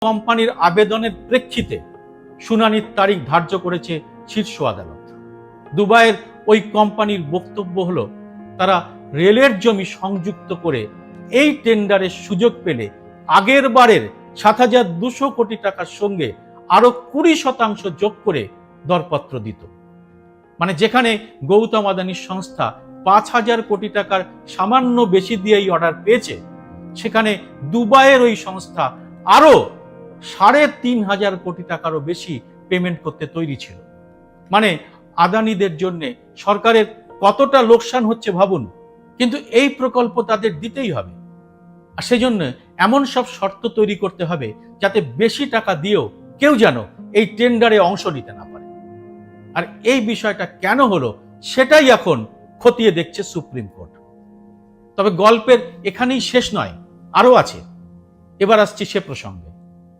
কোম্পানির আবেদনের প্রেক্ষিতে শুনানির তারিখ ধার্য করেছে শীর্ষ আদালত। দুবাইয়ের ওই কোম্পানির বক্তব্য হলো, তারা রেলের জমি সংযুক্ত করে এই টেন্ডারের সুযোগ পেলে আগের বারের ৭,২০০ কোটি টাকার সঙ্গে আরো ২০% যোগ করে দরপত্র দিত। মানে যেখানে গৌতম আদানির সংস্থা ৫,০০০ কোটি টাকার সামান্য বেশি দিয়েই অর্ডার পেয়েছে, সেখানে দুবাইয়ের ওই সংস্থা আরো ৩,৫০০ কোটি টাকারও বেশি পেমেন্ট করতে তৈরি ছিল। মানে আদানিদের জন্য সরকারের কতটা লোকসান হচ্ছে ভাবুন, কিন্তু এই প্রকল্প তাদের দিতেই হবে। আর সেজন্য এমন সব শর্ত তৈরি করতে হবে যাতে বেশি টাকা দিয়েও কেউ যেন এই টেন্ডারে অংশ নিতে না পারে। আর এই বিষয়টা কেন হলো সেটাই এখন খতিয়ে দেখছে সুপ্রিম কোর্ট। তবে গল্পের এখানেই শেষ নয়, আরো আছে। এবার আসছি সে প্রসঙ্গে।